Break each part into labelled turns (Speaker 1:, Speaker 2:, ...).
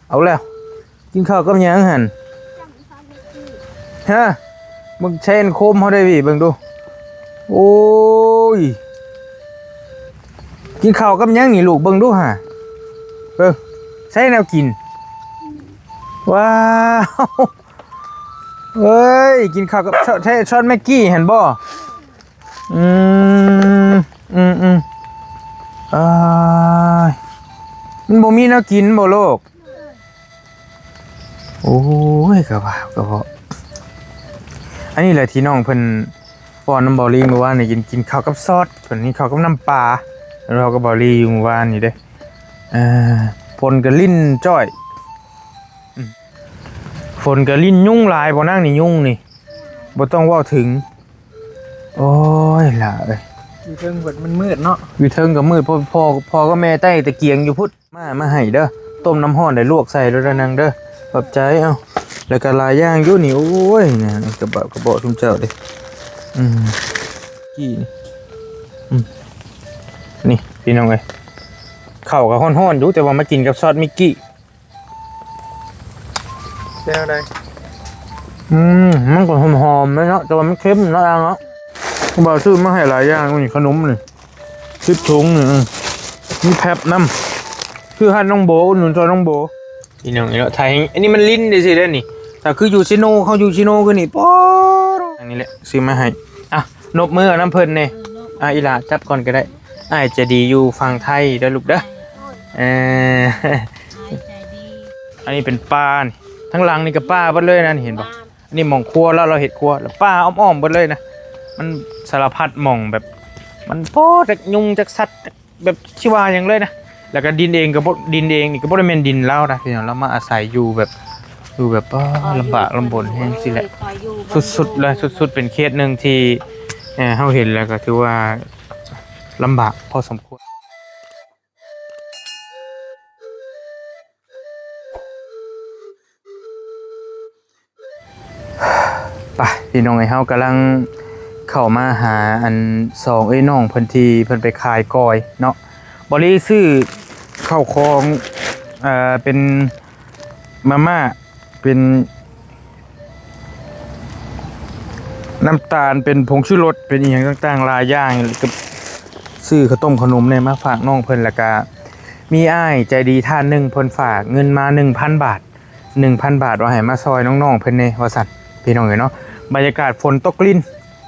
Speaker 1: เอาแล้วกินข้าวกับหยังหั่นฮะมึงเช่นโคมเฮาได้พี่เบิ่งดูโอ้ยกินข้าวกับหยังนี่ลูกเบิ่งดูห่าเบิ่งใช้แนวกินว้าวเอ้ยกินข้าวกับช้อนแม็กกี้เห็นบ่อืมอ่ามันบ่มีแนวกินบ่โลกโอ้ยกระเพาะอันนี้แหละที่น้องเพิ่นป้อนน้ำบอลลี่เมื่อวานนี่กินข้าวกับซอสเพิ่นนี่ข้าวกับน้ำปลาแล้วเราก็บอลลี่อยู่เมื่อวานนี่เด้ฝนก็ลิ้นจ้อยฝนก็ลิ้นยุ่งลายบ่นั่งนี่ยุ่งนี่บ่ต้องเว้าถึงโอ้ยล่ะเอ้ย
Speaker 2: อยู่เทิงเบิดมันมืดเนาะ
Speaker 1: อยู่เทิงก็มืดพ่อก็แม่ใต้ตะเกียงอยู่พุทธมาให้เด้อต้มน้ำร้อนได้ลวกใส่แล้วนางเด้อขอบใจเอ้าแล้วก็ลายย่างอยู่นี่โอ้ยเนี่ยกระเบาทุ่มเจ้าเด้กี่นี่พี่น้องเอ้ยข้าวก็ฮ้อนๆอยู่แต่ว่ามากินกับซอสมิกกี้
Speaker 2: แก้วใด
Speaker 1: มันก็หอมๆเลยเนาะแต่ว่ามันเค็มเนาะเนาะบ่าวซื้อมาให้หลายอย่างนี่ขนมนี่10 ถุงนี่มีแพบน้ำคือฮันน้องโบหนุนจอน้องโบพี่น้องเนาะไทยอันนี้มันลิ้นได้สิเด้อนี่แต่คือยูชิโน่เขายูชิโน่คือนี่ป๊อดอันนี้แหละซื้อมาให้อ่ะนบมือน้ำเพิ่นเนี่ยอีหล่าจับก่อนก็ได้อ้ายจะดีอยู่ฝั่งไทยเด้อลูกเด้ออันนี้เป็นปลาทั้งหลังนี่กับปลาเบิดเลยนะเห็นป่ะอันนี้หม่องครัวแล้วเราเห็ดครัวแล้วปลาอ้อมๆเบิดเลยนะมันสารพัดหม่องแบบมันพอจากยุงจากสัตว์แบบชิวาอย่างเลยนะแล้วก็ดินเองกับดินเองนี่ก็บ่ได้แม่นดินเล่านะพี่น้องเรามาอาศัยอยู่แบบลำบากลำบนแห้งสิแหละสุดๆเลยสุดๆเป็นเคสหนึ่งที่เฮาเห็นแล้วก็ถือว่าลำบากพอสมควรไปพี่น้องไอ้เฮากำลังเข้ามาหาอัน2น้องเพิ่นที่เพิ่นไปขายกอยเนาะบ่ได้ซื้อข้าวของเป็นมาม่าเป็นน้ำตาลเป็นผงชูรสเป็นอย่างต่างๆหลายอย่างกับซื้อข้าวต้มขนมเนี่ยมาฝากน้องเพิ่นแล้วก็มีอ้ายใจดีท่านหนึ่งเพิ่นฝากเงินมา 1,000 บาท 1,000 บาทว่าให้มาซอยน้องๆเพิ่นเนี่ยว่าสั่นพี่น้องเนาะบรรยากาศฝนตกลิ้น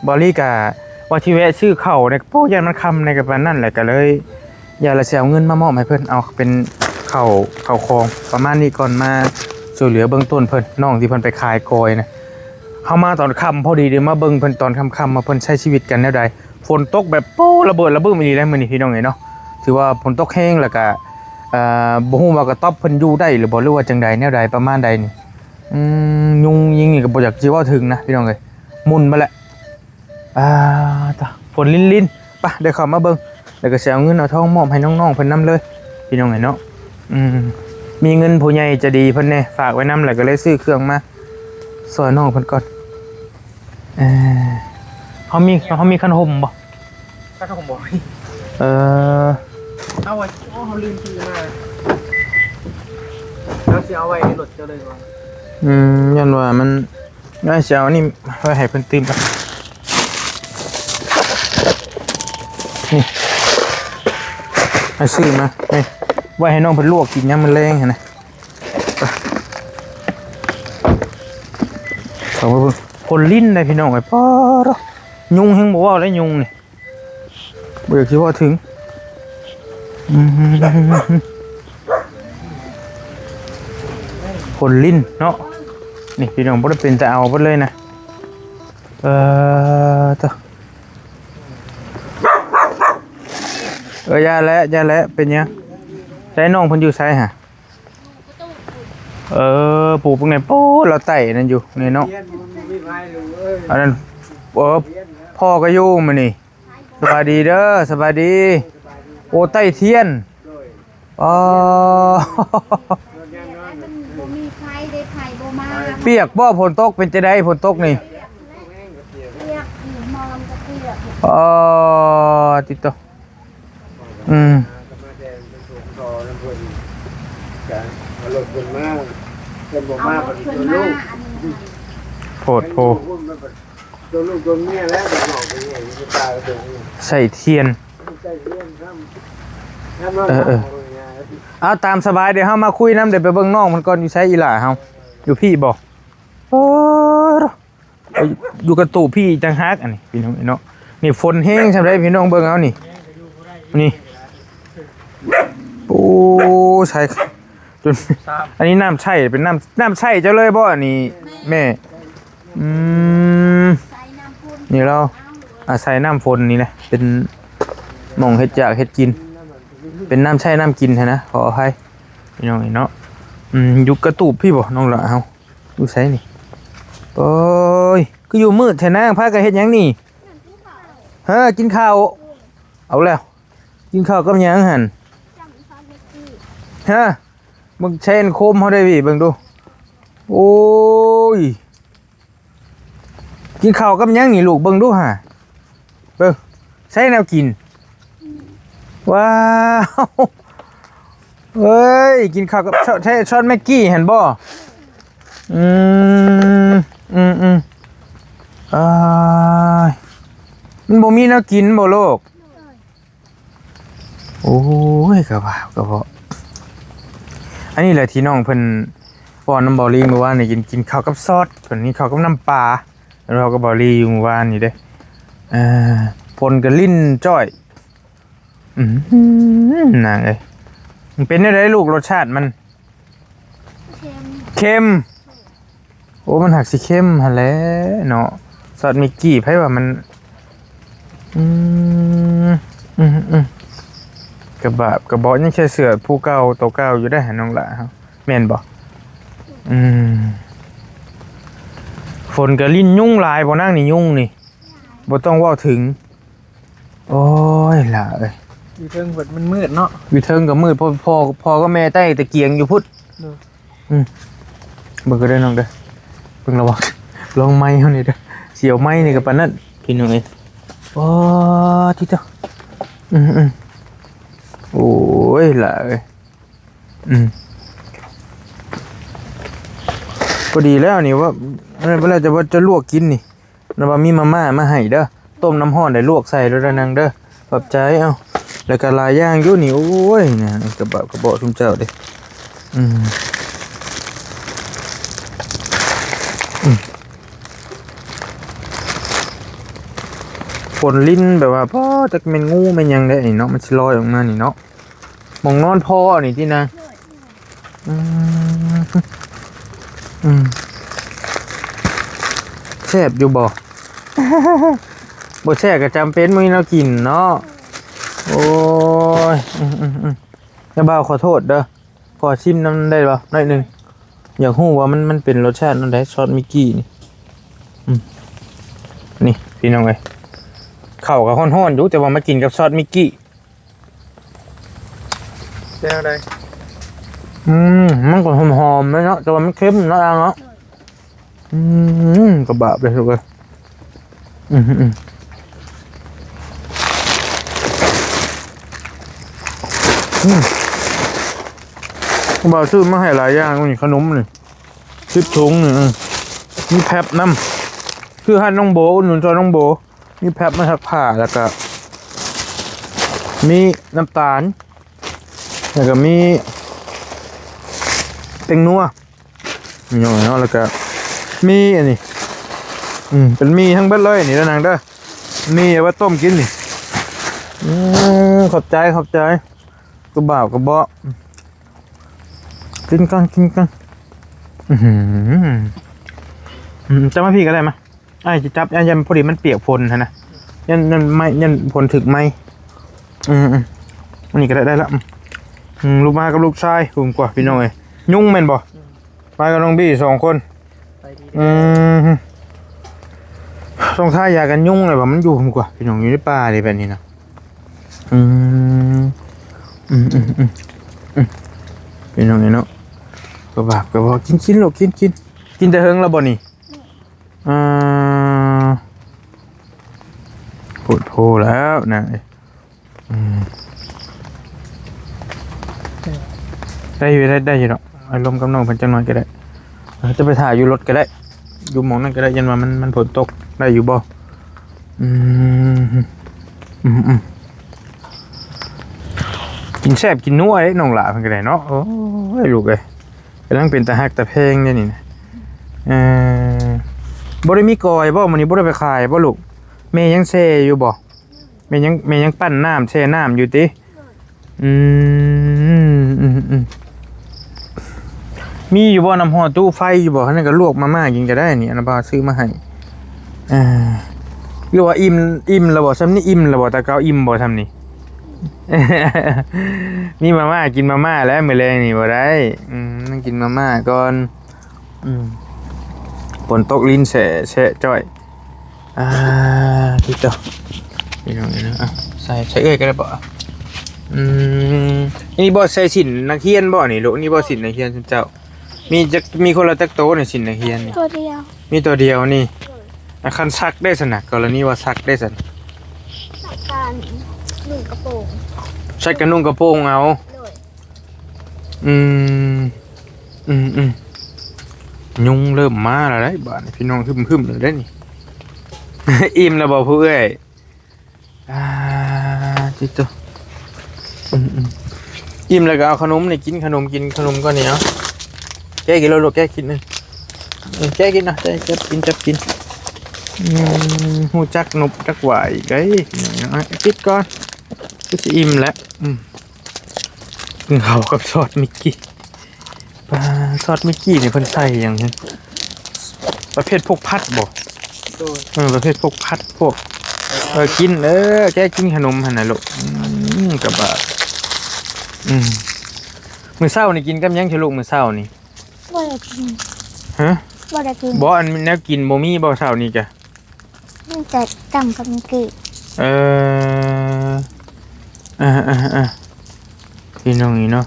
Speaker 1: บอลี่กะว่าที่แวะซื้อข้าวเนี่ยโป้ยันมันคำในกับนั่นแหละก็เลยอย่าละเสียเงินมามอบให้เพิ่นเอาเป็นข้าวคองประมาณนี้ก่อนมาช่วยเหลือเบื้องต้นเพิ่นน้องที่เพิ่นไปขายกอยนะเข้ามาตอนค่ำพอดีเดี๋ยวมาเบิ่งเพิ่นตอนค่ำมาเพิ่นใช้ชีวิตกันแนวใดฝนตกแบบโป้ระเบิดระเบ้อไม่ดีแล้วมื้อนี้พี่น้องเนาะถือว่าฝนตกแห้งแล้วก็บ่ฮู้ว่ากระต๊อบเพิ่นอยู่ได้หรือบ่หรือว่าจังใดแนวใดประมาณใดนี่ยุงยิงนี่ก็บ่อยากสิว่าถึงนะพี่น้องเอ้ยมุนมาแล้วฝนลิ้นๆป่ะเดี๋ยวเข้ามาเบิ่งแล้วก็สิเอาเงินเอาทองมอบให้น้องๆเพิ่นนํเลยพี่น้องเอ้ยเนาะมีเงินผู้ใหญ่จะดีเพิ่นแน่ฝากไว้นํแล้วก็เลยซื้อเครื่องมาซอยน้องเพิ่นก่อนเขามีขนมบ่
Speaker 2: ก็ต้องบอกเอาไว้เขาลืมซื้อมาแล้วจะเอาไว้ในรถเจ้าเลยว่า
Speaker 1: ยันว่ามันน่าจะเอานี่ไว้ให้เพิ่นตื่มป่ะนี่ให้ซื้อมานี่ไว้ให้น้องเพิ่นลวกกินยามมื้อแลงหั่นนะเอาไปคนลิ้นได้พี่น้องไอ้ป้อยุงแฮงบ่ว่าได้ยุงนี่บ่อยากสิว่าถึงคนลิ้นเนาะนี่พี่น้องบ่ได้เป็นแต่เอาเบิดเลยนะต่อยาแล้วเป็นยังใช้น้องเพิ่นอยู่ไสฮะปลูกพวกนี้โป้เราไต่นั่นอยู่นี่เนาะอันนั้นพ่อก็อยู่มื้อนี่สบายดีเด้อสบายดีโอ้ไต่เทียนเปียกบ่ฝนตกเป็นจะได้ฝนตกนี่ติดต่อ
Speaker 3: รถเป็นมาเป็นบ่
Speaker 4: เอา
Speaker 3: มาร
Speaker 4: ถ
Speaker 3: เป็น
Speaker 4: ขึ้น
Speaker 3: ตัว
Speaker 4: มา
Speaker 3: ลูก
Speaker 4: อันนี้
Speaker 1: โพดโพ
Speaker 3: ตัวลูกตัวเมียแล้วจะหลอกไปไงจะตายตัวนี้
Speaker 1: ใส่เทียน
Speaker 3: ใช่เรื่องถ้ำ
Speaker 1: เอาตามสบายเดี๋ยวเฮามาคุยน้ำเดี๋ยวไปเบิ่งน้องมันก่อนอยู่ใช้อีหล่าเฮาอยู่พี่บ่โอ้อยู่กระตูพี่จังฮักอันนี้พี่น้องเนาะนี่ฝนแห้งใช่ไหมพี่น้องเบิ่งเอานี่นี่โอ้ใช่จนอันนี้น้ำใช่เป็นน้ำใช่เจ้าเลยบ่อันนี้แม่ม
Speaker 4: ใส่น้ำพุน
Speaker 1: นี่เราอาศัยน้ำฝนนี่แหละเป็นหม่องเฮ็ดจากเฮ็ดกินเป็นน้ำใช่น้ำกินนะขออภัยพี่น้องเนาะอยู่กระตูบพี่บ่น้องละเฮาอยู่ไสนี่โอ้ยก็อยู่มืดแท้นางพากันเฮ็ดหยังนี่เฮ้อกินข้าวเอาแล้วกินข้าวกับหยังหั่น
Speaker 4: จำซอสเล็กกี้
Speaker 1: ฮะมึงเช่นโคมเฮาได้พี่เบิ่งดูโอ้ยกินข้าวกับหยังนี่ลูกเบิ่งดูห่าเบิ่งใช้แนวกินว้าวเฮ้ยกินข้าวกับช้อนแม็กกี้เห็นบ่อืมอ่ามันบ่มีแนวกินบ่โลกโอ้ยกระบะอันนี้แหละที่น้องเพิ่นป้อนน้ำบอลลี่เมื่อวานนี่กินข้าวกับซอสเพิ่นนี่ข้าวกับน้ำปลาแล้วเราก็บอลลี่อยู่เมื่อวานนี่เด้พลก็ลิ้นจ้อยนางเอ้ยมันเป็นได้ลูกรสชาติมัน
Speaker 4: เค็ม
Speaker 1: โอ้มันหักสิเข้มหั่นแหละเนาะซอสมิกกี้ไผว่ามันกระบอกยังใช้เสือผู้เก่าตัวเก่าอยู่ได้หาน้องละครับแม่นบ่ฝนก็ลิ้นยุ่งลายบ่นั่งนี่ยุ่งนี่บ่ต้องเว้าถึงโอ้ยล่ะเอ้ย
Speaker 2: อยู่เทิงเบิดมันมืดเนาะ
Speaker 1: อยู่เทิงก็มืดพ่อก็แม่ใต้ตะเกียงอยู่พุทธเบิ่งก็ได้น้องเด้อเบิ่งระวังลองไม้เฮานี่เด้อเสียวไม้นี่ก็ปานนั้นพี่น้องเอ้ยโอ้ที่เจ้าโอ้ยล่ะเอ้ยพอดีแล้วนี่ว่าเวลาจะลวกกินนี่นะว่ามีมาม่ามาให้เด้อต้มน้ำร้อนได้ลวกใส่แล้วนางเด้อขอบใจเอ้าแล้วก็ลายย่างอยู่นี่โอ้ยนะกระบอกชุมเจ้าเด้ฝนลิ้นแบบว่าพ่อจะเป็นงูเป็นยังได้เนาะมันสิลอยออกมานี่เนาะมองนอนพ่อนี่ที่นะแซ่บอยู่บ่ บ่แซ่บก็จำเป็นมื้อนี้เรากินเนาะโอ้ยอย่าบ่าวขอโทษเด้อขอชิมน้ำได้บ่หน่อยหนึงอยากรู้ว่ามันเป็นรสชาตินั่นได้ซอสมิกกี้นี่นี่พี่น้องเอ้ยข้าวก็ร้อนๆอยู่แต่ว่ามากินกับซอสมิกกี้
Speaker 2: แจ้งอะไร
Speaker 1: มันก็หอมๆเลยเนาะแต่ว่ามันเค็มเนาะเนาะกระบะไปทุกคนกระบะซื้อมาให้หลายอย่างนี่ขนมนี่10 ถุงนี่มีแพบน้ำคือให้น้องโบหนุนจอน้องโบมีแพบมาทักผ้าแล้วก็มีน้ำตาลแล้วก็มีเต็งนัวมีอย่างเนาะแล้วก็มีอันนี้เป็นมีทั้งเบิดเลยนี่แล้วนางเด้อมีเอาไว้ต้มกินนี่ขอบใจกระบ่าวกระเบาะกินกันจะมาพี่ก็ได้มาไอ้จะจับยันพอดีมันเปียกฝนนะยันฝนถึกไหมอันนี้ก็ได้ละลูกมากับลูกชายกลุ่มกว่าพี่น้องเอ้ยยุ่งแม่นบ่มากับน้องบี้2 คน
Speaker 2: ไปดี
Speaker 1: ต้องท่ายากันยุ่งเลยว่ามันอยู่ผมกว่าพี่น้องอยู่ในป่าเลยแบบนี้นะพี่น้องเนาะก็บอกกินลูกกินแต่เฮิงแล้วบ่นี่ปวดโพแล้วนะได้อยู่เนาะ อารมณ์กับน้องเพิ่นจังหน่อยก็ได้จะไปถ่ายอยู่รถก็ได้อยู่หม้องนั้นก็ได้ยันว่ามันฝนตกได้อยู่บ่อืมกินแซ่บกินนัวเด้น้องหลาเพิ่นก็ได้เนาะโอ้ยลูกเอ้ยกำลังเป็นตาฮักตาแพงเด้นี่นะบ่ได้มีกอยบ่มื้อนี้บ่ได้ไปขายบ่ลูกแม่ยังแซ่อยู่บ่แม่ยังปั้นน้ำแช่น้ำอยู่ติมีอยู่บ่น้ำห่อตู้ไฟอยู่บ่คั่นนก็ลวกมาม่ากินก็ได้นี่อันน่ะบ่าวซื้อมาให้หรือว่าอิ่มแล้วบ่ซ้ำนี่อิ่มแล้วบ่ตะเกาอิ่มบ่ซ้ำนี่ มีมาม่ากินมาม่าแล้วมื้อแลงนี่บ่ได้ต้องกินมาม่าก่อนฝนตกลิ้นแฉะจ้อยที่ต่อนี่น้องนี่นะใส่เอ้ยก็ได้บ่นี่บ่ใส่สินนักเรียนบ่นี่ลูกนี่บ่สินนักเรียนเจ้ามีคนละจักโตในสินนักเรียนนี่
Speaker 4: ตัวเดียว
Speaker 1: มีตัวเดียวนี่คันซักได้ซั่นน่ะกรณีว่าซักได้ซั่น
Speaker 4: สักการหนึ่งกระโปรง
Speaker 1: ใส่กระนุ่งกระโปรงเอา
Speaker 4: เลย
Speaker 1: ยุงเริ่มมาแล้วได้บ้านพี่น้องหึมเลยได้นี่ อิ่มแล้วบอกผู้เอ้ยจิตตัวอิ่มแล้วก็เอาขนมนี่กินขนมก่อนนี่เนาะแกกินแล้วลูกแกกินนึงแกกินนะจับกินหูจักนบจักไหวไก่กินก่อนก็จะอิ่มแล้วเขากับซอสมิกกี้ซอสมิกกี้เนี่ยเพิ่นใส่อย่างนี้ประเภทพวกพัดบ่ประเภทพวกพัดพวกกินแกกินขนมหั่นน่ะลูกกับบะมื้อเช้านี่กินกับหยังสิลูกมื้อเช้านี่
Speaker 4: บ่ได้กิน
Speaker 1: ฮะ
Speaker 4: บ่ได้กิน
Speaker 1: บ่อันแนวกินบ่มีบ่เช้านี่จ้ะ
Speaker 4: มันจะจำกับกี้
Speaker 1: พี่น้องนี่เนาะ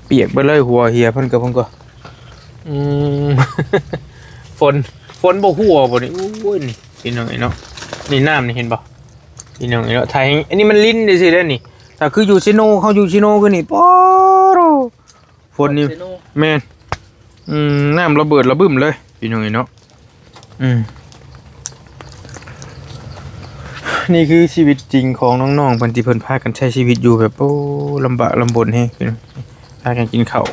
Speaker 1: เปียกไปเลยหัวเหียเพิ่นก็ฝนบ่หัวบ่นี่โอ้ยนี่พี่น้องนี่เนาะนี่น้ำนี่เห็นบ่พี่น้องนี่เนาะไทยอันนี้มันลิ้นได้สิเด้อนี่ถ้าคืออยู่ซิโนเขาอยู่ซิโนคือนี่ป๊อโรฝนนี่แม่นน้ำระเบิดระบึ้มเลยพี่น้องนี่เนาะนี่คือชีวิตจริงของน้องๆเพิ่นที่เพิ่นพากันใช้ชีวิตอยู่แบบโอ้ลำบากลำบนแฮงพี่น้องพากันกินข้าว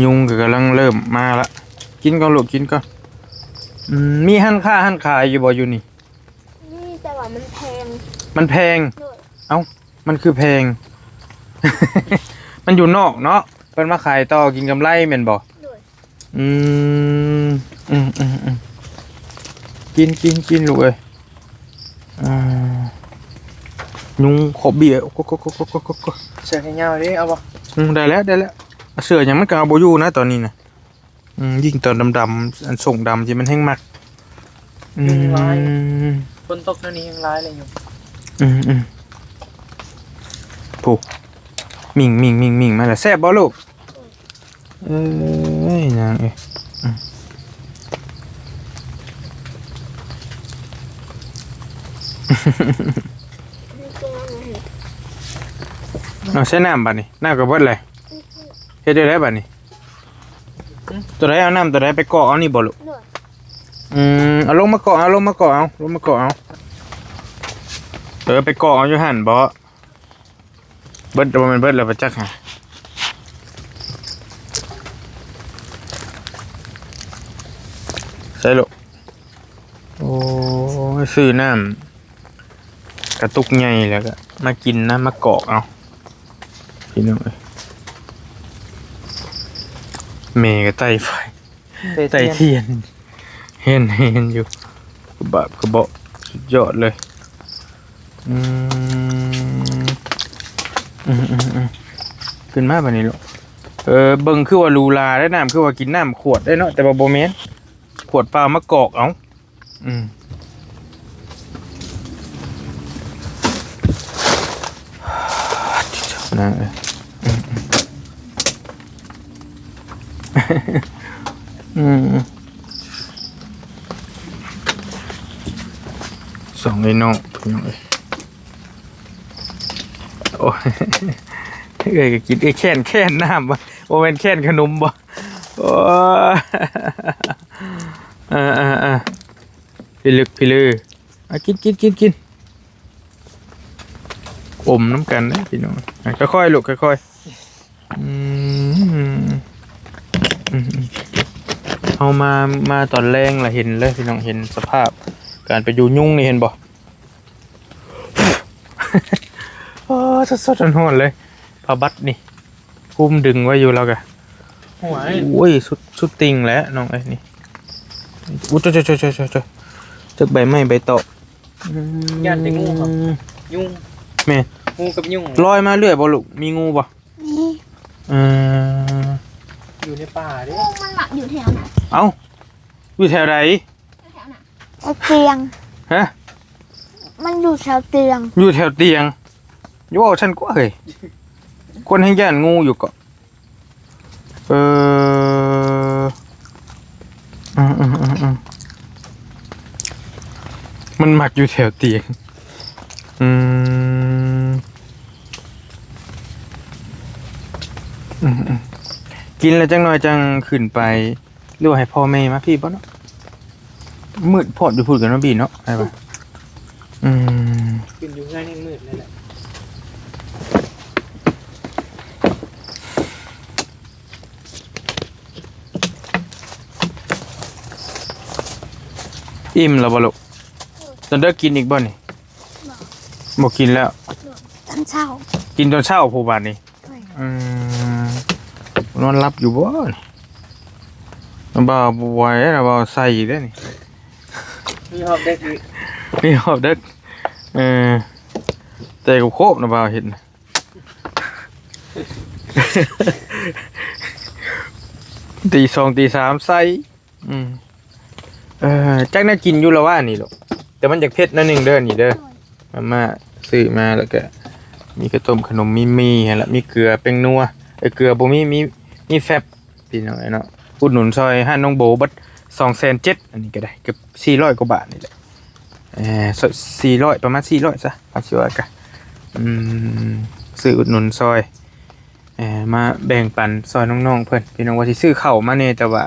Speaker 1: ยุงก็กำลังเริ่มมาละกินก่อนลูกกินก่อนมีหั่นขายอยู่บ่อยู่นี่
Speaker 4: แต่ว่ามันแพง
Speaker 1: เอ้ามันคือแพง มันอยู่นอกเนาะเพิ่นมาขายต่อกินกำไรแม่นบ่กินลูกเอ้ยยุงขบเบี้ย
Speaker 2: เสื้อแขนยาวนี่เอาบ่
Speaker 1: ได้แล้วเสื้อยังมันก็เอาบ่อยู่นะตอนนี้นะยิ่งตอนดำอันส่งดำที่มันแห้งมาก
Speaker 2: ฝนตกนั่นนี่ยังร้ายเลยอยู่
Speaker 1: ผูกมิ่งมาแล้วแซ่บบ่ลูกนางเอาใช้น้ำบัดนี้น้ำกับเบิดเลยเฮ็ดได้บัดนี้ตัวไหนเอาน้ำตัวไหนไปเกาะเอานี่บ่ลูกเอาลงมาเกาะเอาไปเกาะเอาอยู่หั่นบ่เบิดบ่แม่นเบิดแล้วบ่จักหาใส่ลูกโอ้ยซื้อน้ำกระตุกใหญ่แล้วก็มากินนะมาเกาะเอาพี่น้องเอ้ยเมย์ก็ไต่ไฟไต่เทียนเห็นอยู่กระเบาสุดยอดเลยขึ้นมาแบบนี้ลูกเบิ่งคือว่าลูลาได้น้ำคือว่ากินน้ำขวดได้เนาะแต่ว่าโบเมนขวดเปล่ามะกอกเอานั่งเลยสองไอ้น้องพี่น้องเลยโอ้ย เอ้ยก็กินแค่นน้ำบ่บ่แม่นแค่นขนมบ่โอ้ยพี่ลึกพี่ลือกินอมน้ำกันนะพี่น้องค่อยๆลูกค่อยๆเอามาตอนแรงล่ะเห็นเลยพี่น้องเห็นสภาพการไปอยู่ยุ่งนี่เห็นบ่ โอ้สดๆร้อนๆเลยพาบัดนี่คุ้มดึงไว้อยู่แล้วกะ
Speaker 2: หัว
Speaker 1: โอ้ยสุดติงแล้วน้องไอ้นี่อู้เจ้าจักใบไม้ใบตอก
Speaker 2: ยันในงูครับยุง
Speaker 1: แม่
Speaker 2: งูกับยุง
Speaker 1: ลอยมาเรื่อยบ่ลูกมีงูบ่
Speaker 4: นี่
Speaker 1: เออ
Speaker 2: อยู่ในป่าดิ
Speaker 4: งูมันหมักอยู่แถวไหน
Speaker 1: เอ้าอยู่แถวไหน
Speaker 4: แถวไหนเตียง
Speaker 1: ฮะ
Speaker 4: มันอยู่แถวเตียง
Speaker 1: อยู่แถวเตียงอย่าว่าฉันก็เฮ้ยคนให้ย่านงูอยู่ก็มันหมักอยู่แถวเตียงกินแล้วจังหน่อยจังขึ้นไปหรือว่าให้พ่อแม่มาพี่บ่เนาะมืดพอดอยู่พูดกันว่าบีเนาะใช่ปะ
Speaker 2: ขึ้นอยู่ง่ายในมืดนั่นแหละ
Speaker 1: อิ่มแล้วบ่ลูกตอนเด็กกินอีกบ่นี่บ่กินแล้ว
Speaker 4: ตอนเช้า
Speaker 1: กินตอนเช้าผู้บาดนี่นอนรับอยู่บ่นี่บ่ไหวแล้วบ่ใส่อีกแล้วนี่
Speaker 2: มีหอบเด็กอีก
Speaker 1: นี่หอบเด็กแต่ก็โคบนะบ่าวเห็นตีสองตีสามใส่จักน่ากินอยู่แล้วว่านี่ลูกแต่มันอยากเผ็ดนั่นนึงเด้อนี่เด้อมาซื้อมาแล้วก็มีกระต้มขนมมีหั่นละมีเกลือเป็นนัวเกลือบ่มีแฟบพี่น้องเนาะอุดหนุนซอยห้านน้องโบบัด2,700,000อันนี้ก็ได้เกือบ400กว่าบาทนี่แหละ400ประมาณ400ซะเอาสิว่ากันซื้ออุดหนุนซอยมาแบ่งปันซอยน้องๆเพิ่นพี่น้องว่าสิซื้อข้าวมาเนี่ยแต่ว่า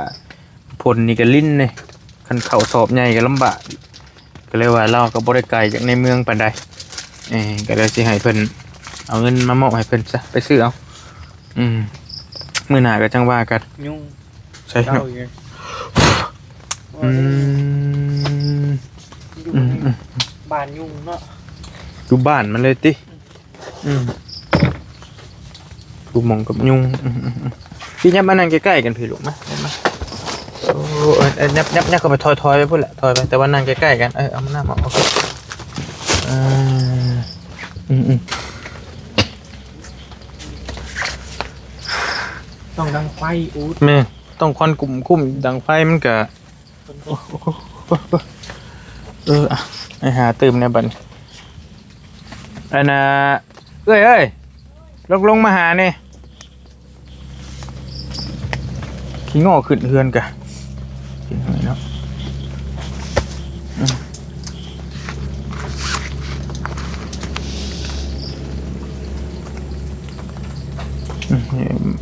Speaker 1: ผลนี่ก็ลิ้นเนี่ยคันข้าวสอบใหญ่ก็ลำบากก็เลยว่าเราก็บ่ได้ไกลจากในเมืองปานใดก็เลยสิให้เพิ่นเอาเงินมามอบให้เพิ่นซะไปซื้อเอามื้อหน้าก็จังว่ากัน
Speaker 2: ยุง
Speaker 1: ใช่
Speaker 2: เจ้า
Speaker 1: เนาะ
Speaker 2: อยู่ บ้านยุงเนาะ
Speaker 1: อยู่บ้านมันเลยติกูมองกับยุงพี่ยับมานั่งใกล้ๆกันพี่ลูกมาโอ้ยับเข้าไปถอยไปพุ่นแหละถอยไปแต่ว่านั่งใกล้ๆกันเอามาหน้ามาโอเค
Speaker 2: ต้องดังไฟอูด
Speaker 1: แม่ต้องควันคุ้มดังไฟมันก็ไอหาตื่มในบัดอันน่ะเอ้ยลงมาหาเนี่ยขี้งอขึ้นเฮือนกะกินหน่อยเนาะ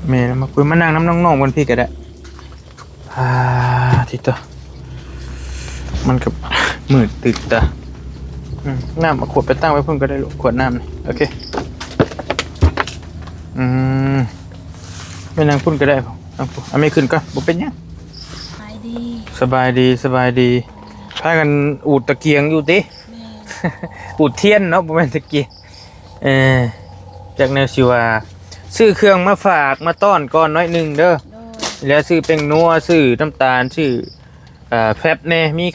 Speaker 1: แม่มาคุยมานั่งน้ำน้องๆบนพี่ก็ได้ทิตย์มันกับมืดติดตาน้ำมาขวดไปตั้งไว้เพิ่งก็ได้ลูกขวดน้ำนี่โอเคไม่นั่งพุ่นก็ได้ผมเอาไม่ขึ้นก็บุเป็นยังสบายดีพากันอูดตะเกียงอยู่ติ อูดเทียนเนาะประมาณตะเกียงจากแนวชิวาซื้อเครื่องมาฝากมาต้อนก่อนน้อยหนึ่งเด้อแล้วซื้อเป็นนัวซื้อน้ำตาลซื้อแฟบเน่มี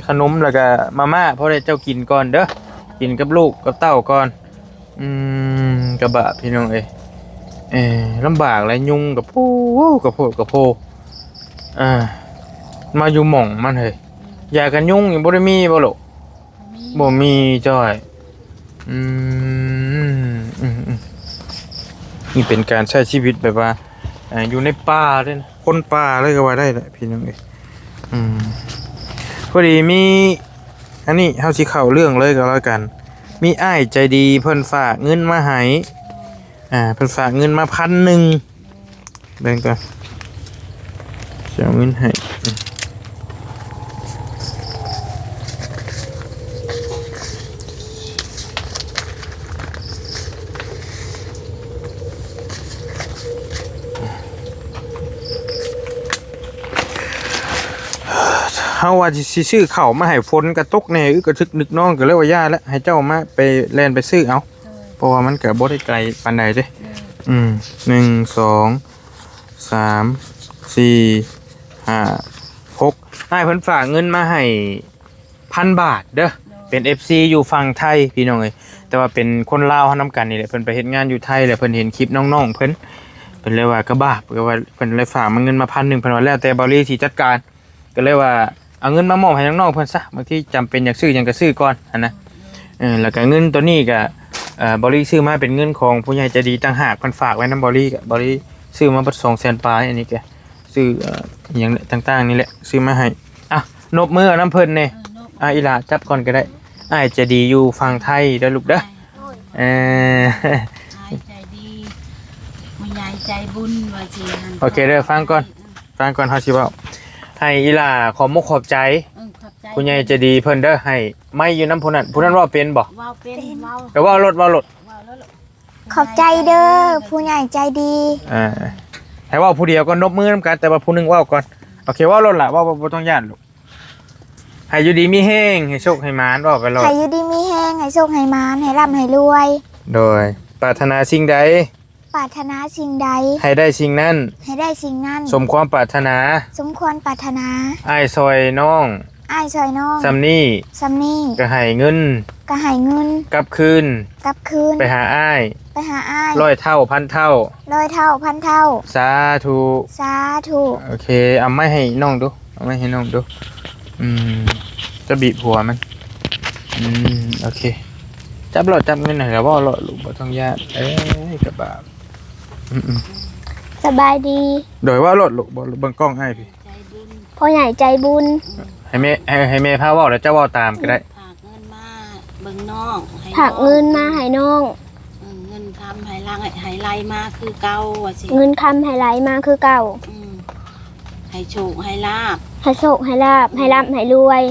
Speaker 1: ขนมแล้วก็มาม่าเพราะได้เจ้ากินก่อนเด้อกินกับลูกกับเต้าก่อนกระบะพี่น้องลำบากเลยยุงกับโพมาอยู่หม่องมันเฮ้ยยากันยุงยังบ่ได้มีบ่หรอกบ่มีจ้อยนี่เป็นการใช้ชีวิตแบบว่าอยู่ในป่าเลยนะคนป่าเลยก็ว่าได้แหละพี่น้องพอดีมีอันนี้เฮาสิเข้าเรื่องเลยก็แล้วกันมีอ้ายใจดีเพิ่นฝากเงินมาให้ เพิ่นฝากเงินมา1,000แบ่งก่อนจะเอาเงินให้เฮาว่าสิซื้อข้าวมาให้ฝนกระตกแหน่อึกระทึกนึกน้องก็เลยว่าย่าแล้วให้เจ้ามาไปแล่นไปซื้อเอาเพราะว่ามันก็บ่ได้ไกลปานใดเด้1 2 3 4 5 6ให้เพิ่นฝากเงินมาให้1,000 บาทเด้อเป็น FC อยู่ฝั่งไทยพี่น้องเอ้ยแต่ว่าเป็นคนลาวเฮานำกันนี่แหละเพิ่นไปเฮ็ดงานอยู่ไทยแล้วเพิ่นเห็นคลิปน้องๆเพิ่นเลยว่ากระบาบก็ว่าเพิ่นเลยฝากมาเงินมา1,000เพิ่นว่าแล้วแต่บริสิจัดการก็เลยว่าเอาเงินมามอบให้น้องๆเพิ่นซะบางทีจำเป็นอยากซื้อหยังก็ซื้อก่อนนะแล้วก็เงินตัวนี้ก็บริซื้อมาเป็นเงินของผู้ใหญ่ใจดีต่างหากเพิ่นฝากไว้นำบริซื้อมาเบิด200,000ปลายอันนี้แกซื้อหยังต่างๆนี่แหละซื้อมาให้อ่ะนบมือเอาน้ำเพิ่นแน่อีหล่าจับก่อนก็ได้อ้ายใจดีอยู่ฝั่งไทยเด้อลูกเด้อ
Speaker 5: ใจดีผู้ใหญ่ใจบุญว่าสิหั่น
Speaker 1: โอเคเด้อฟังก่อนเฮาสิเว้าให้อีหล่าขอมุกขอบใจ
Speaker 5: ขอบใจ
Speaker 1: ผู้ใหญ่ใจดีเพิ่นเด้อให้ไม่อยู่นำผู้นั้นเว้าเป็นบ่
Speaker 5: เว้าเป็นเว้า
Speaker 1: ก็เว้ารถ
Speaker 5: เว้าแล้วลูก
Speaker 4: ขอบใจเด้อผู้ใหญ่ใจดี
Speaker 1: ให้เว้าผู้เดียวก็นบมือนำกันแต่ว่าผู้หนึงเว้าก่อนโอเคเว้ารถล่ะเว้าบ่ต้องย้านลูกให้อยู่ดีมีแฮงให้โชคให้หมานเว้าไปรถ
Speaker 4: ให้อยู่ดีมีแห้งให้โชคให้มานให้ร่ำให้รวย
Speaker 1: โดยปรารถนาสิ่งใด
Speaker 4: ปรารถนาสิ่งใด
Speaker 1: ให้ได้สิ่งนั้น
Speaker 4: ให้ได้สิ่งนั้น
Speaker 1: สมความปรารถนา
Speaker 4: สมควรปรารถนา
Speaker 1: อ้ายซอยน้อง
Speaker 4: อ้ายซอยน้อง
Speaker 1: ซำนี้
Speaker 4: ซัมนี่
Speaker 1: ก็ให้เงิน
Speaker 4: ก็ให้เงิน
Speaker 1: กลับคืน
Speaker 4: กลับคืน
Speaker 1: ไปหาอ้าย
Speaker 4: ไปหาอ้าย
Speaker 1: 100 เท่าพันเท่า
Speaker 4: ร้อยเท่าพันเท่า
Speaker 1: สาธุ
Speaker 4: สาธุ
Speaker 1: โอเคเอาไม้ให้น้องดูเอาไม้ให้น้องดูจะบีบหัวมันโอเคจับเงินหน่อยแล้วว่าลูกบ่ต้องยากกระบาด
Speaker 4: สบายดี
Speaker 1: โดยว่าลูกบ่เบิ่งกล้องให้พี่
Speaker 5: ใจบุญ
Speaker 4: พ่อใหญ่ใจบุญ
Speaker 1: ให้แม่พาเว้าแล้วเจ้าเว้าตามก็ได้
Speaker 5: ฝากเงินมาเบิ่งน้องให้
Speaker 4: ผักเงินมาให้น้อง
Speaker 5: เงินคำให้ลังให้ไล่มาคือเก่าว่าสิ
Speaker 4: เงินคำให้ไหลมาคือเก่า
Speaker 5: ให้โชคให้ลาบ
Speaker 4: ให้โชคให้ลาบให้ร่ำให้รวย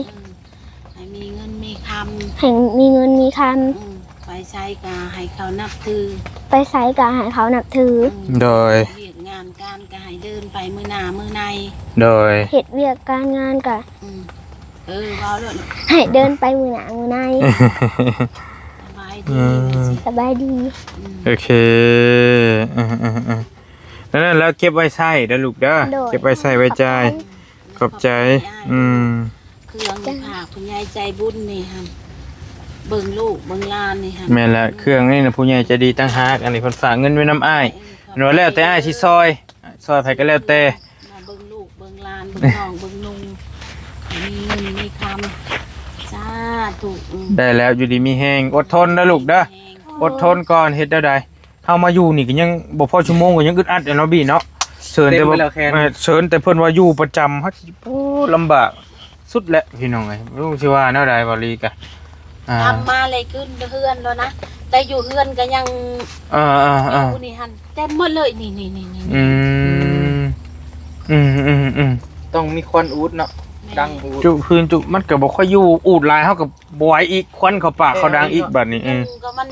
Speaker 5: ให้มีเงินมีค
Speaker 4: ให้มีเงินมีค
Speaker 5: ำไปใช้กาให้เขานับถือ
Speaker 4: ำไปใส่กะให้เขานับถือ
Speaker 1: โดย
Speaker 5: เรียกงานการก็ให้เดินไปมือหน้ามือใน
Speaker 1: โดย
Speaker 4: เฮ็ดเวียกการงานกะ
Speaker 5: เว้าเลย
Speaker 4: ให้เดินไปมือหนามือใน
Speaker 5: สบายดี
Speaker 4: สบายดี
Speaker 1: โอเคนั่นแล้วเก็บไว้ใช้เด้อลูกเด้อเก็บไว้ใช้ไว้ใจายขอบใจ
Speaker 5: เครื่องผากผู้ใหญ่ใจบุญนี่ฮะเบิ่งลูกเบิ่งหลานนี่ฮะ
Speaker 1: แม่นละเครื่องนี่นะผู้ใหญ่ใจดีตั้งหากอันนี้เพิ่นฝากเงินไว้นำอ้ายหนูแล้วแต่อ้ายสิซอยไผก็แล้วแต่
Speaker 5: มาเบิ่งลูกเบิ่งหลานเบิ่งน้องเบิ่งนุ่งมีเงินมีคำสาธุ
Speaker 1: ได้แล้วอยู่ดีมีแฮงอดทนนะลูกเด้ออดทนก่อนเฮ็ดได้ใดเฮามาอยู่นี่ก็ยังบ่พอชั่วโมงก็ยังอึดอัดอยู่เนาะบี้เนาะเชิญแต่ว่าเชิญแต่เพิ่นว่าอยู่ประจำเฮาสิลำบากสุดแล้วพี่น้องเอ้ยบ่รู้สิว่าแนวใดบ่ลีกะ
Speaker 5: ทำมาเลยขึ้นเฮือนแล้วนะแต่อยู่เฮือนก็ยังอยู่นี่ฮันเต็มหมดเลยนี่
Speaker 2: ต้องมีควันอูดเนาะดังอูด
Speaker 1: จุพื้นจุมันก็บ่ค่อยอยู่อูดลายเฮาก็บ่ไหวอีกควันเข้าปากเข้าดังอีกบัดนี้
Speaker 5: ยุงก็มัน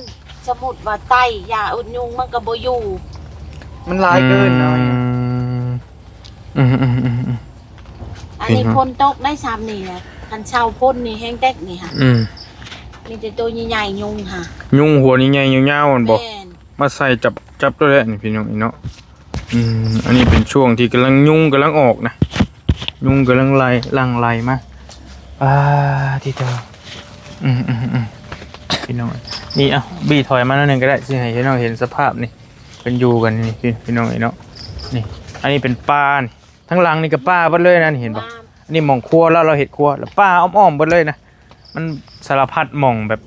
Speaker 5: สมุดว่าไตยาอุดยุงมันก็บ่อยู่
Speaker 2: มันลายเกินเนาะ
Speaker 5: อันนี้พ่นตกได้ซ้ำนี่แหละคันเช่าพ่นนี่แห้งแตกนี่ค่ะมีแต่ตัวใหญ่ๆยุงค่ะ
Speaker 1: ยุงหัวนี่ใหญ่ยาวๆมันบ่
Speaker 5: แม่น
Speaker 1: มาใส่จับตัวแหละนี่พี่น้องอีเนาะอันนี้เป็นช่วงที่กำลังยุงกำลังออกนะยุงกำลังไล่มาที่เธอพี่น้องนี่บี้ถอยมาหน่อยนึงก็ได้สิให้พี่น้องเห็นสภาพนี่เป็นอยู่กันนี่พี่น้องอีเนาะนี่อันนี้เป็นป่านี่ทั้งหลังนี่ก็ป่าเบิดเลยนะนี่เห็นบ่อันนี้หม่องครัวแล้วเราเห็ดครัวแล้วป่าอ้อมๆเบิดเลยนะมันสารพัดหม่องแบบ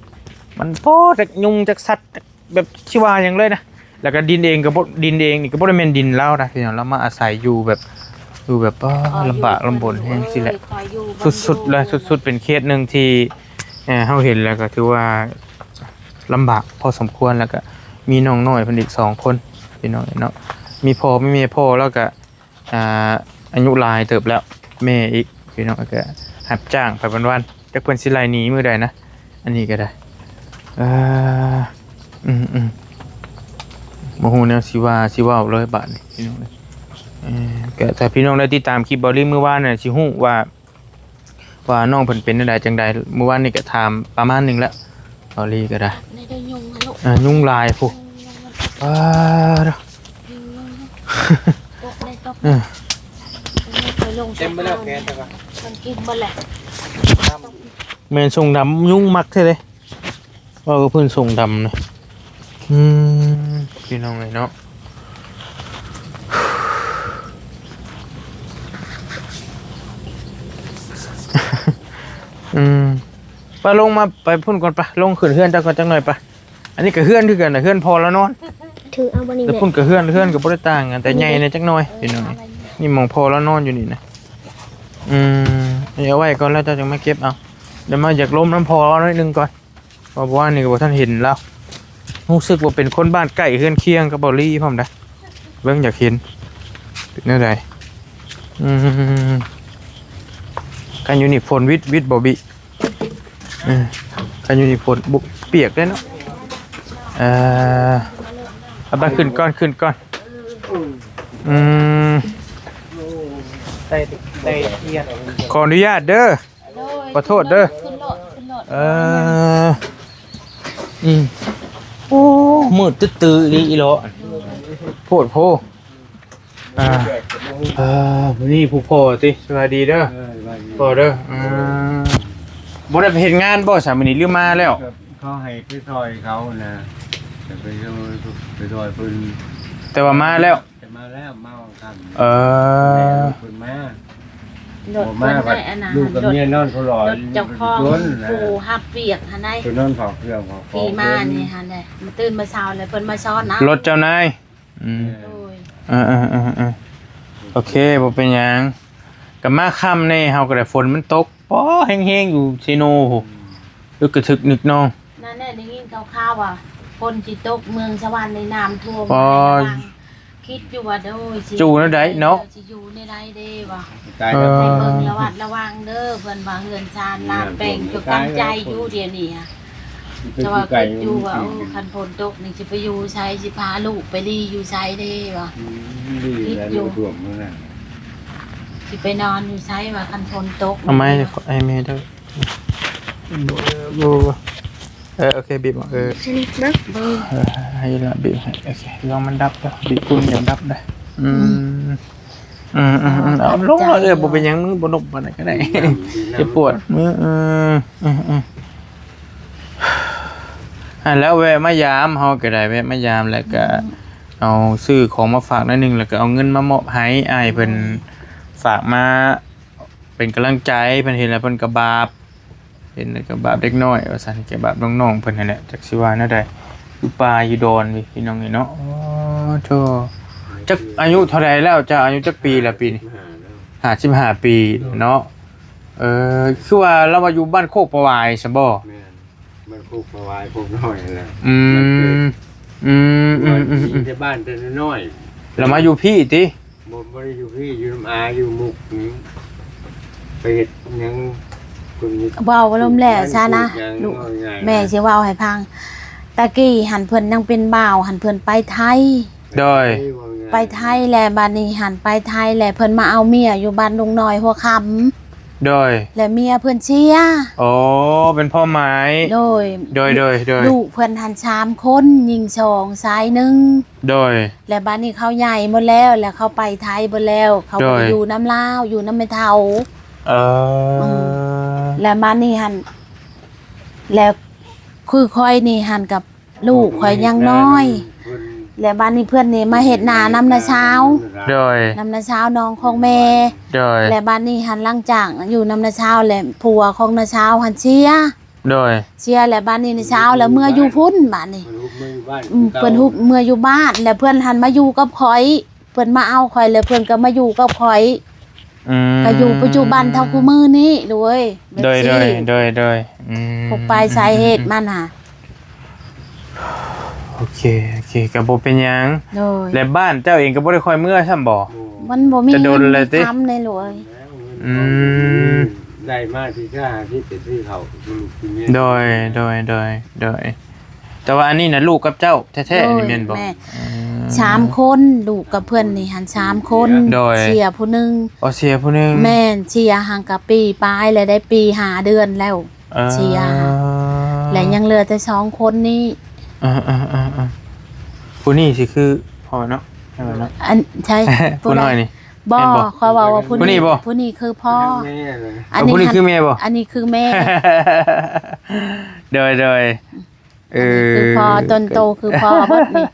Speaker 1: มันโพจากยุงจากสัตว์แบบชิวาอย่างเลยนะแล้วก็ดินเองก็ดินเองนี่ก็บ่ได้แม่นดินเรานะพี่น้องเรามาอาศัยอยู่แบบลำบากลำบนแฮงสิแหละสุดๆเลยสุดๆเป็นเคสนึงที่เฮาเห็นแล้วก็ถือว่าลำบากพอสมควรแล้วก็ มีน้องน้อยเพิ่นอีก2คนพี่น้องเนาะมีพ่อไม่มีพ่อแล้วก็อายุหลายเติบแล้วแม่อีกพี่น้องก็รับจ้างไปวันๆจักเพิ่นสิไล่หนีมื้อใดนะอันนี้ก็ได้บ่ฮู้แนวสิว่าเลยบาดนี้พี่น้องก็ถ้าพี่น้องได้ติดตามคลิปเบาลี่มื้อวานน่ะสิฮู้ว่าน้องเพิ่นเป็นจังไดจังใดมื้อวานนี่ก็ถามประมาณนึงแล้วเบาลี่ก็ได้
Speaker 5: ได้ยุงลูก
Speaker 1: ยุ่งลายพุเด้อ
Speaker 5: ตกได้ตกไปลง
Speaker 2: เต็มไปแล้วแกแต่ว่า
Speaker 5: มันกินหมดแหละ
Speaker 1: แม่นส่งดำยุ่งมักแท้เลยว่าก็เพิ่นส่งดำนะพี่น้องไงเนาะไปลงมาไปพุ่นก่อนปะลงขึ้นเฮือนจังก่อนจังหน่อยปะอันนี้ก็เฮือนคือกันนะเฮือนพอแล้วนอน
Speaker 4: ถือเอาบริ
Speaker 1: แต่
Speaker 4: เวณ
Speaker 1: พุ่นก็เฮือนก็บ่ได้ต่างกันแต่ใหญ่ในจักหน่อยพี่น้องนี่มองพอแล้วนอนอยู่นี่นะเอาไว้ก่อนแล้วเจ้าจะมาเก็บเอาเดี๋ยวมาอยากล้มน้ำพอแล้วนิดนึงก่อนเพราะว่านี่ก็บ่ท่านเห็นแล้วรู้สึกว่าเป็นคนบ้านใกล้เฮือนเคียงกับบ่ลี่พร้อมได้เบิ่งอยากเห็นเป็นจังไดกันอยู่นี่ฝนวิทย์บ่บิกันอยู่นี่ฝนบุกเปียกได้เนาะเอาไปขึ้นก่อน
Speaker 2: ได้เทียน
Speaker 1: ขออนุญาตเด้อขอโทษเด้อโอ้มืดตื้อๆอีหลอโพดโพนี่ผู้พ่อติสวัสดีเด้อพ่อเด้อบ่ได้ไปเฮ็ดงานบ่ซะมื้อนี้ลืมมาแล้ว
Speaker 3: เขาให้ไปซอยเขานะจะไปซอยเพิ่น
Speaker 1: แต่ว่ามาแล้ว
Speaker 3: จะมาแล้วมาทำ
Speaker 1: เ
Speaker 3: เพิ่นมา
Speaker 5: รถเพิ่นได้อันนั้น
Speaker 3: ลูกกับเมียนอนเขาหลอ
Speaker 5: รถเจ้าของผู้ฮับเปียกหันได้
Speaker 3: เพิ่นนอนเผาเครื่องเผาของ
Speaker 5: ปีมานี่หันได้มาตื่นมาเช้าเลยเพิ่นมาซ้อนนะ
Speaker 1: รถเจ้านาย
Speaker 5: โอ้ย
Speaker 1: โอเคบ่เป็นหยังก็มาค่ำนี่เฮาก็ได้ฝนมันตกป้อแห้งๆอยู่ซิโนโหลึกกระทึกนึกน้อง
Speaker 5: นั่นแหละได้ยินข่าวๆว่าคนที่ตกเมืองสวรรค์ในน้ำท่วม
Speaker 1: อ๋อ
Speaker 5: คิดอยู่ว่าโดยสิ
Speaker 1: จู่นะได้เนาะ
Speaker 5: สิอยู่ในใดเด้ว่า
Speaker 3: ตายแล้ว
Speaker 5: ให้เบิ่งระวังเด้อเพิ่นว่าเฮือนชานลาดแป้งจกตั้งใจอยู่เดี๋ยวนี้อะแต่ว่าคิดอยู่ว่าคันฝนตกนี่สิไปอยู่ไสสิพาลูกไปรีอยู่ไสเด้ว่า
Speaker 3: ดีแล้วท่วมนั่นน่ะ
Speaker 5: สิไปนอนอยู่ไสว่าคันฝนตก
Speaker 1: เอาไม้ไอ้เมย์เด้อโอเคบีบ
Speaker 4: ชนิดเบิ้ง
Speaker 5: เบิ่ง
Speaker 1: ให้ละบีบให้โอเคลองมันดับเด้อบีบคุณอย่างดับได้เอาลงเลยบ่เป็นหยังมือบ่นบปานใดก็ได้จะปวดมือแล้วแวะมายามเฮาก็ได้แวะมายามแล้วก็เอาซื้อของมาฝากหน่อยนึงแล้วก็เอาเงินมามอบให้อ้ายเพิ่นฝากมาเป็นกำลังใจเพิ่นเห็นแล้วเพิ่นก็บาปเห็นแล้วก็บาปเด็กน้อยว่าซั่นแกบาปน้องๆเพิ่นนั่นแหละจักสิว่าแนวใดอยู่ป่าอยู่ดอนพี่น้องนี่เนาะอ๋อโธ่จักอายุเท่าใดแล้วจะอายุจักปีละปีนี้55ปีเนาะคือว่าเรามาอยู่บ้านโคกประวายซะบ่
Speaker 3: มันคุกประวายพวกน้อยนั่นแหละที่บ้านแต่น้อย
Speaker 1: เรามาอยู่พี่ติ
Speaker 3: บ่ได้อยู่พี่อยู่น้ำอาอยู่มุกไปเฮ็ดหยังคน
Speaker 5: เว้าลมแหล่ซะนะลูกแม่สิเว้าให้ฟังตะกี้หันเพิ่นยังเป็นบ่าวหันเพิ่นไปไทย
Speaker 1: โดย
Speaker 5: ไปไทยแลบัดนี้หันไปไทยแลเพิ่นมาเอาเมียอยู่บ้านลุงน้อยหัวค่ำ
Speaker 1: โดย
Speaker 5: และเมียเพิ่นเชีย
Speaker 1: โอ้เป็นพ่อไม้
Speaker 5: โดย ลูกเพิ่นหัน3คนยิง2ชาย1
Speaker 1: โดย
Speaker 5: และบัดนี้เขาใหญ่หมดแล้วแล้วเขาไปไทยหมดแล้วเขาไปอยู่น้ำลาวอยู่น้ำแม่เฒ่าแล้วบัดนี้หันแล้วคือค่อยนี่หันกับลูกข่อยยังน้อยแล้วบ้านนี้เพื่อนนี่มาเฮ็ดนาน้ำนาเช้า
Speaker 1: โดย
Speaker 5: น้ำนาเช้าน้องของแม่
Speaker 1: โดย
Speaker 5: แล้วบ้านนี้หันหลังจากอยู่น้ำนาเช้าและผัวของนาเช้าหันเชีย
Speaker 1: โดย
Speaker 5: แล้วบ้านนี้นาเช้าแล้วเมื่ออยู่พุ่นบ้านนี้เพิ่นฮุบเมื่ออยู่บ้านแล้วเพื่อนหันมาอยู่กับข่อยเพิ่นมาเอาข่อยแล้วเพิ่นก็มาอยู่กับข่อยก็อยู่ปัจจุบันเท่าคู่มือนี้ด้วย
Speaker 1: โดยพ
Speaker 5: กไปสาเหตุมันน่ะ
Speaker 1: โอเคก็บ่เป็นหยัง
Speaker 5: โดย
Speaker 1: และบ้านเจ้าเองก็บ่ได้ค่อยเมื่อซ้ำบ่
Speaker 5: มันบ่มี
Speaker 1: จะโดนอะไรติ
Speaker 5: ทำในหลวย
Speaker 1: อืม
Speaker 3: ได้มาที่ค่าที่เป็นที่เขาคือลูกคือเมีย
Speaker 1: โดยแต่ว่าอันนี้น่ะลูกกับเจ้าแท้ๆนี่แม่นบ่
Speaker 5: แม่3คนลูกกับเพื่อนนี่หัน3คน
Speaker 1: โดย
Speaker 5: เสียผู้หนึง
Speaker 1: ออเสียผู้หนึง
Speaker 5: แม่นเชียร์ห่างกับปีปลายเลยได้ปี5เดือนแล้ว เชียร์ และยังเหลือแต่2คนนี้
Speaker 1: ผู้นี้สิคือพ่อเนาะใช่ไหมเนาะ
Speaker 5: อันใช่
Speaker 1: ผู้น้อยนี่
Speaker 5: บ่
Speaker 1: แม่นบ่
Speaker 5: เขาว่าผู้
Speaker 1: ผู้นี้บ่
Speaker 5: ผู้นี้คือพ่อ
Speaker 3: แม่เลย
Speaker 1: ผู้นี้คือแม่บ่
Speaker 5: อันนี้คือแม่
Speaker 1: โดย
Speaker 5: คือพ่อต้นโตคือพ่อเบิดนี่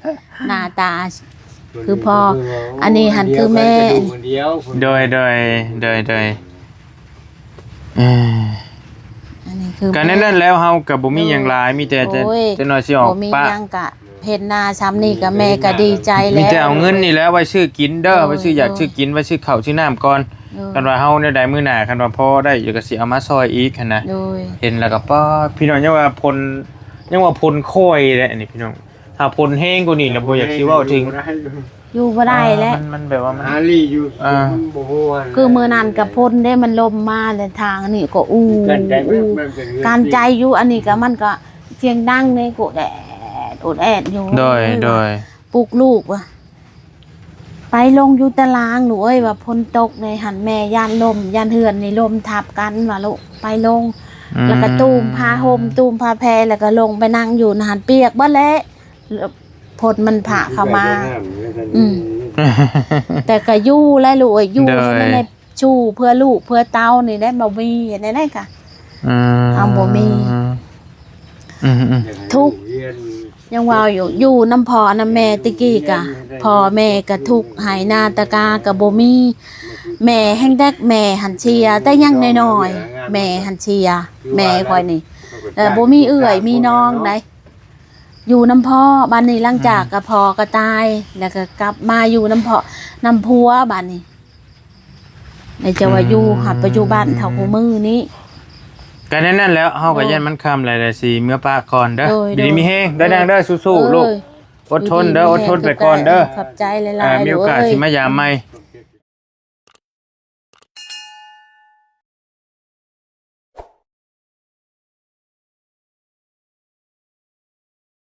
Speaker 5: หน้าตา คือพ่ออันนี้หันคือแม่
Speaker 3: คนเดียว
Speaker 1: โดย
Speaker 5: อันนี้คือ
Speaker 1: การนั้นแล้วเฮาก็บ่มีหยังหลายมีแต่จะ
Speaker 5: โอ้ย
Speaker 1: น้อยสิออก
Speaker 5: บ่มี
Speaker 1: ปะ
Speaker 5: หยังกะเห็นหน้าซ้ำนี่ก็แม่ก็ดีใจแล้ว
Speaker 1: มีแต่เอาเงินนี่แหล้วไว้ซื้อกินเด้อ
Speaker 5: โอ้ย
Speaker 1: ไว้ซื้ออยากซื้อกินไว้ซื้อข้าวซื้อน้ำก่อน กันว่าเฮาเนี่ยได้มื้อหน้าคันว่าพอได้อยู่ก็สิเอามาซอยอีกหั่นนะ
Speaker 5: โดย
Speaker 1: เห็นแล้วก็ป้าพี่น้องยังว่าพลค่อยแหละอันนี้พี่น้องถ้าพลแห้งกว่านี้แล้วบ่อยากสิเว้าถึง
Speaker 5: อยู่บ่ได้แล้ว
Speaker 1: มันแบบว่ามัน
Speaker 3: หาลี่อยู่
Speaker 1: อ่า
Speaker 3: มันบ่ฮู้ว่า
Speaker 5: คือมื้อนั้นกับพ่นได้มันลมมาแต่ทางนี่ก็อู้
Speaker 3: กันใจมัน
Speaker 5: อู้
Speaker 3: มันเป็นเรื่อง
Speaker 5: การใจอยู่อันนี้ก็มันก็เสียงดังในกูแดดอดแอดอยู่
Speaker 1: โดย
Speaker 5: ปลุกลูกว่ะไปลงอยู่ตารางหนูเอ้ยว่าพ้นตกในหันแม่ย่านลมย่านเหือนในลมทับกันว่าลูกไปลง แล้วก็ตูมพาห่มตูมพาแพรแล้วก็ลงไปนั่งอยู่นะหันเปียกบ่แล้วพดมันผ่าเข้ามา อืม แต่ก็อยู่และลูกเอ้ยอยู่
Speaker 1: ได้
Speaker 5: ให้มันได้ชู้เพื่อลูกเพื่อเต้านี่ได้บ่มีได้ได้ค่ะ เอาบ่มี ทุกข์ ยังว่าอยู่น้ำพ่อน้ำแม่ตะกี้กะพ่อแม่ก็ทุกข์หายหน้าตะกาก็บ่มีแม่แห่งแดกแม่หันเชียแต่ยังน้อยๆแม่หันเชียแม่ค่อยนี่บ่มีเอื้อยมีน้องได้อยู่น้ำพ่อบัดนี้หลังจากก็พ่อก็ตายแล้วก็กลับมาอยู่น้ำพ่อน้ำผัวบัดนี้ในจะว่าอยู่หัดปัจจุบันเท่าคู่มือนี้
Speaker 1: กันนั่นแล้วเฮาก็ยันมันคำหลายๆสิเมื่อปากก่อนเด้อ
Speaker 5: โดย
Speaker 1: ดีมีแฮงได้ดังเด้อสู้ๆลูก
Speaker 5: เอ้ย
Speaker 1: อดทนเด้ออดทนไปก่อนเด้อ
Speaker 5: ขอบใจหลายๆ
Speaker 1: มีโอกาส
Speaker 5: เด้อ
Speaker 1: สิมายามใหม่
Speaker 5: โ